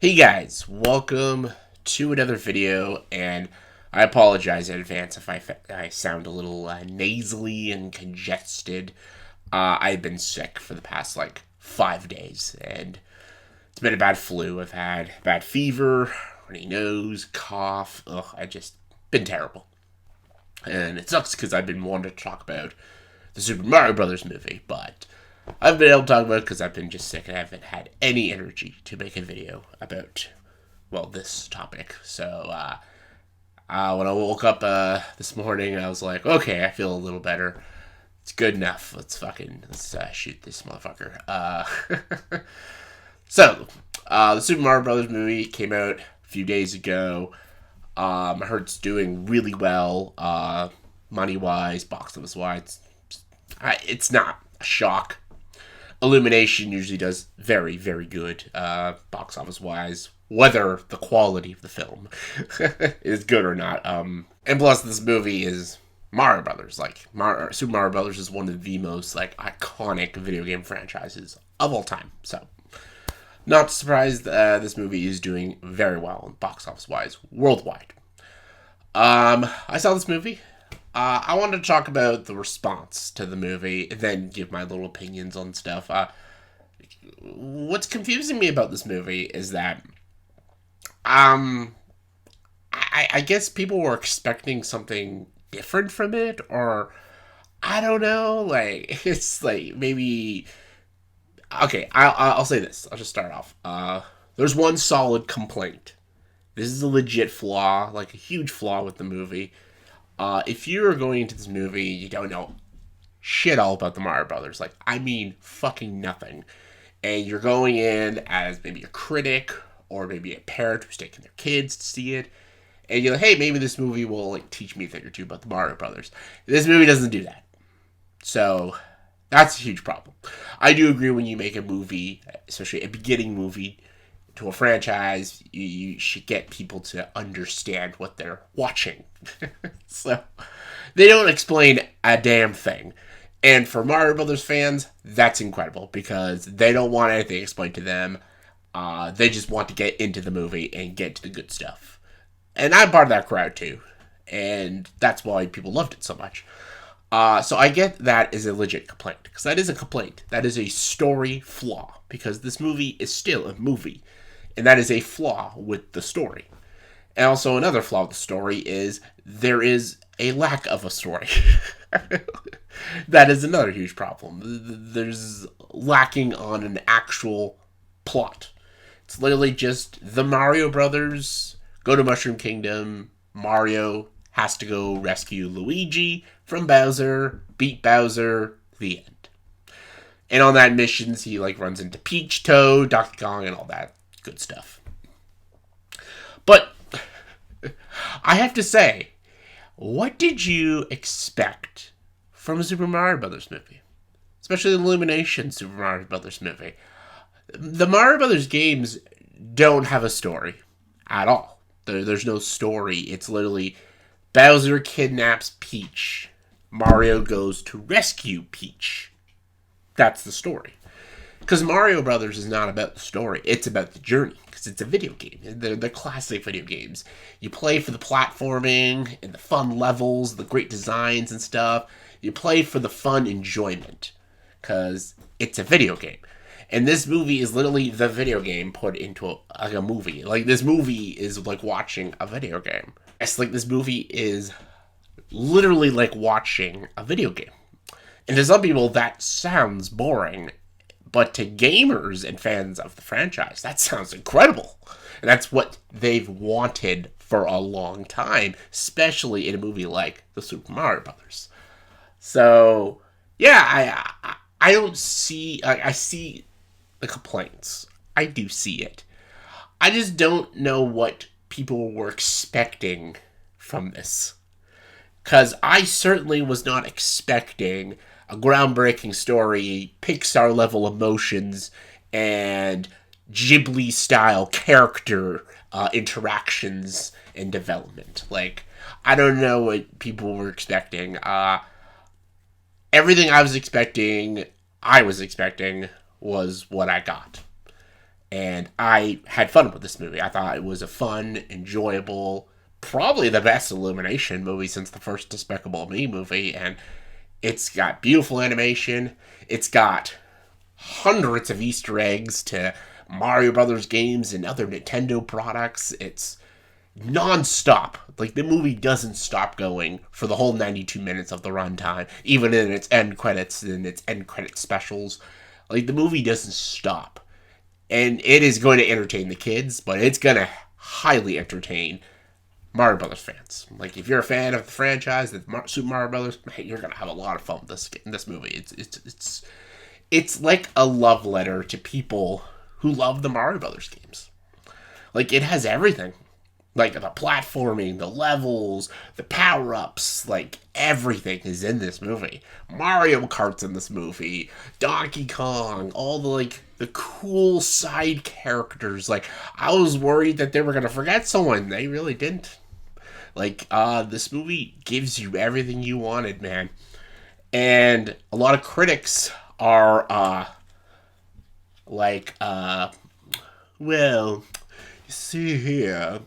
Hey guys, welcome to another video, and I apologize in advance if I sound a little nasally and congested. I've been sick for the past 5 days, and it's been a bad flu. I've had bad fever, runny nose, cough. Ugh, I just been terrible, and it sucks because I've been wanting to talk about the Super Mario Brothers movie, but I've been able to talk about it because I've been just sick and I haven't had any energy to make a video about this topic. So when I woke up this morning, I was like, okay, I feel a little better. It's good enough. Let's shoot this motherfucker. So the Super Mario Brothers movie came out a few days ago. I heard it's doing really well, money wise, box office wise. It's not a shock. Illumination usually does very, very good box office wise, whether the quality of the film is good or not. And plus, this movie is Mario Brothers. Super Mario Brothers is one of the most iconic video game franchises of all time. So, not surprised this movie is doing very well box office wise worldwide. I saw this movie. I wanted to talk about the response to the movie and then give my little opinions on stuff. What's confusing me about this movie is that I guess people were expecting something different from it, or I don't know. It's maybe okay. I'll say this. I'll just start off. There's one solid complaint. This is a legit flaw, like a huge flaw with the movie. If you're going into this movie, you don't know shit all about the Mario Brothers. I mean, fucking nothing. And you're going in as maybe a critic or maybe a parent who's taking their kids to see it. And you're like, hey, maybe this movie will teach me a thing or two about the Mario Brothers. This movie doesn't do that. So that's a huge problem. I do agree when you make a movie, especially a beginning movie, to a franchise, you should get people to understand what they're watching. So they don't explain a damn thing. And for Mario Brothers fans, that's incredible because they don't want anything explained to them. They just want to get into the movie and get to the good stuff. And I'm part of that crowd too. And that's why people loved it so much. So I get that is a legit complaint. Because that is a complaint. That is a story flaw. Because this movie is still a movie. And that is a flaw with the story. And also another flaw with the story is there is a lack of a story. That is another huge problem. There's lacking on an actual plot. It's literally just the Mario Brothers go to Mushroom Kingdom. Mario has to go rescue Luigi from Bowser, beat Bowser, the end. And on that missions, he runs into Peach, Toad, Donkey Kong, and all that good stuff. But I have to say, what did you expect from a Super Mario Brothers movie? Especially the Illumination Super Mario Brothers movie. The Mario Brothers games don't have a story at all. There's no story. It's literally Bowser kidnaps Peach. Mario goes to rescue Peach. That's the story. Because Mario Brothers is not about the story. It's about the journey. Because it's a video game. They're classic video games. You play for the platforming and the fun levels, the great designs and stuff. You play for the fun enjoyment. Because it's a video game. And this movie is literally the video game put into a movie. This movie is like watching a video game. It's like this movie is literally like watching a video game. And to some people, that sounds boring. But to gamers and fans of the franchise, that sounds incredible. And that's what they've wanted for a long time, especially in a movie like the Super Mario Brothers. So, yeah, I don't see... I see the complaints. I do see it. I just don't know what people were expecting from this. Because I certainly was not expecting a groundbreaking story, Pixar-level emotions, and Ghibli-style character interactions and development. I don't know what people were expecting. Everything I was expecting was what I got. And I had fun with this movie. I thought it was a fun, enjoyable, probably the best Illumination movie since the first Despicable Me movie. And it's got beautiful animation. It's got hundreds of Easter eggs to Mario Brothers games and other Nintendo products. It's non-stop. Like, the movie doesn't stop going for the whole 92 minutes of the runtime, even in its end credits and its end credit specials. Like, the movie doesn't stop. And it is going to entertain the kids, but it's going to highly entertain Mario Brothers fans. Like, if you're a fan of the franchise, the Super Mario Brothers, man, you're going to have a lot of fun with this movie. It's like a love letter to people who love the Mario Brothers games. Like, it has everything. Like, the platforming, the levels, the power-ups, like, everything is in this movie. Mario Kart's in this movie. Donkey Kong, all the, like, the cool side characters. Like, I was worried that they were going to forget someone. They really didn't. Like, this movie gives you everything you wanted, man. And a lot of critics are, well, you see here,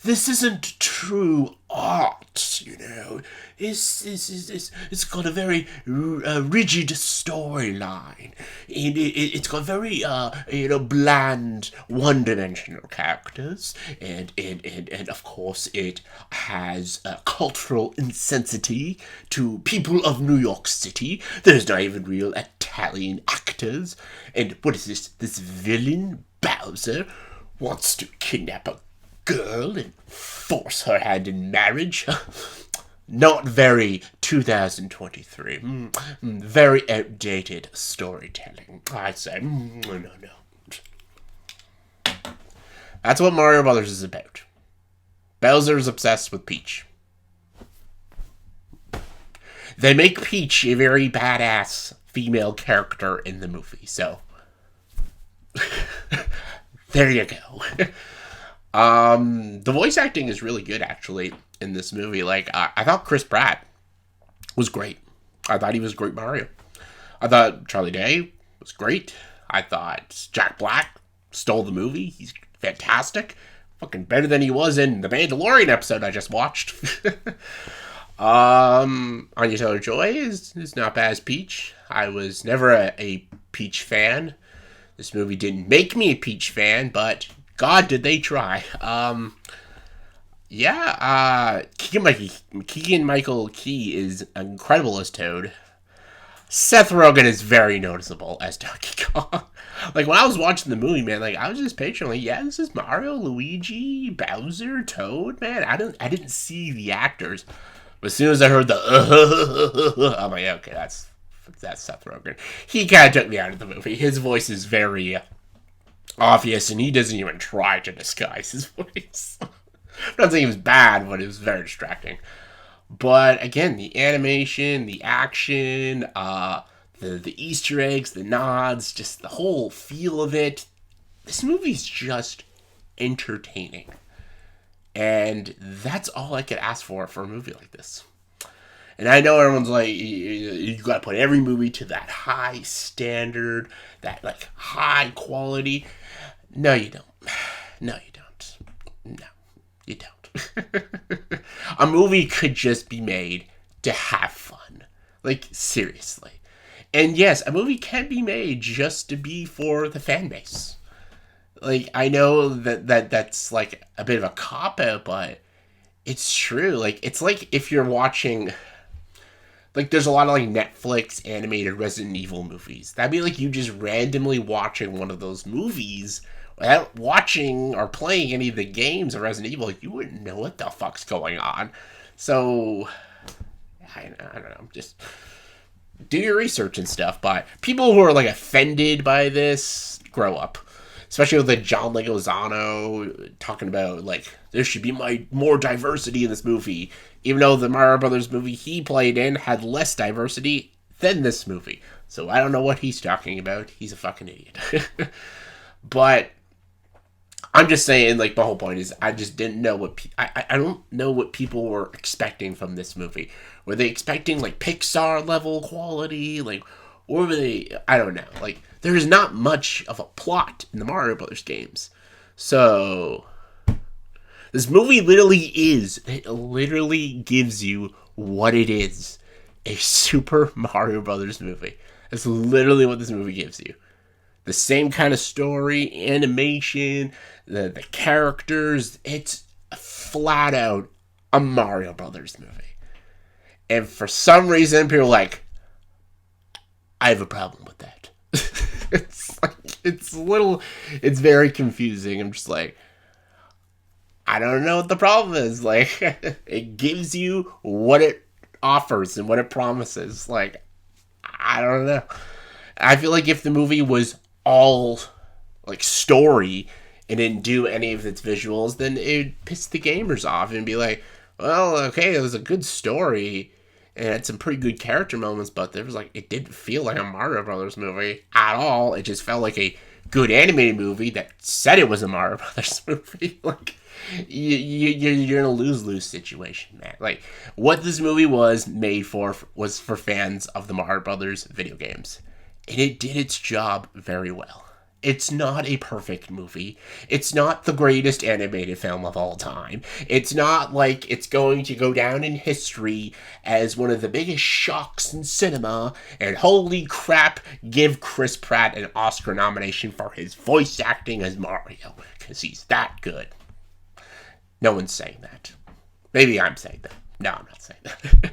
this isn't true art, you know. It's got a very rigid storyline. It's got very, bland, one-dimensional characters. And of course, it has cultural insensitivity to people of New York City. There's not even real Italian actors. And what is this? This villain, Bowser, wants to kidnap a girl and force her hand in marriage. Not very 2023. Very outdated storytelling, I say. No. That's what Mario Brothers is about. Bowser's obsessed with Peach. They make Peach a very badass female character in the movie, so there you go. The voice acting is really good, actually, in this movie. Like, I thought Chris Pratt was great. I thought he was great Mario. I thought Charlie Day was great. I thought Jack Black stole the movie. He's fantastic. Fucking better than he was in the Mandalorian episode I just watched. Anya Taylor-Joy is not bad as Peach. I was never a Peach fan. This movie didn't make me a Peach fan, but God, did they try. Keegan-Michael Key is incredible as Toad. Seth Rogen is very noticeable as Donkey Kong. Like, when I was watching the movie, man, like, I was just picturing, like, yeah, this is Mario, Luigi, Bowser, Toad, man. I didn't see the actors. But as soon as I heard the I'm like, okay, that's Seth Rogen. He kind of took me out of the movie. His voice is very obvious, and he doesn't even try to disguise his voice. I'm not saying it was bad, but it was very distracting. But again, the animation, the action, the Easter eggs, the nods, just the whole feel of it. This movie's just entertaining. And that's all I could ask for a movie like this. And I know everyone's like, you gotta put every movie to that high standard, that, like, high quality. No, you don't. No, you don't. No, you don't. A movie could just be made to have fun. Like, seriously. And yes, a movie can be made just to be for the fan base. Like, I know that's, like, a bit of a cop-out, but it's true. Like, it's like if you're watching, like, there's a lot of, like, Netflix animated Resident Evil movies. That'd be like you just randomly watching one of those movies without watching or playing any of the games of Resident Evil. Like, you wouldn't know what the fuck's going on. So, I don't know. Just do your research and stuff. But people who are, like, offended by this, grow up. Especially with, like, John Leguizamo talking about, like, there should be more diversity in this movie. Even though the Mario Brothers movie he played in had less diversity than this movie. So I don't know what he's talking about. He's a fucking idiot. But I'm just saying, like, the whole point is I just didn't know what... I don't know what people were expecting from this movie. Were they expecting, like, Pixar-level quality? Like, or were they... I don't know. Like, There's not much of a plot in the Mario Brothers games. So this movie it literally gives you what it is. A Super Mario Brothers movie. That's literally what this movie gives you. The same kind of story, animation, the characters. It's flat out a Mario Brothers movie. And for some reason, people are like, I have a problem with that. It's very confusing. I'm just like, I don't know what the problem is. Like, it gives you what it offers and what it promises. Like, I don't know. I feel like if the movie was all like story and didn't do any of its visuals, then it would piss the gamers off and be like, well, okay, it was a good story and it had some pretty good character moments, but there was like, it didn't feel like a Mario Brothers movie at all. It just felt like a good animated movie that said it was a Mario Brothers movie. Like, you're in a lose-lose situation, man. Like, what this movie was made for was for fans of the Mario Brothers video games. And it did its job very well. It's not a perfect movie. It's not the greatest animated film of all time. It's not like it's going to go down in history as one of the biggest shocks in cinema. And holy crap, give Chris Pratt an Oscar nomination for his voice acting as Mario. Because he's that good. No one's saying that. Maybe I'm saying that. No, I'm not saying that.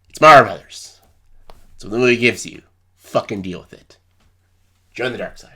It's Mario Brothers. So the movie gives you. Fucking deal with it. Join the dark side.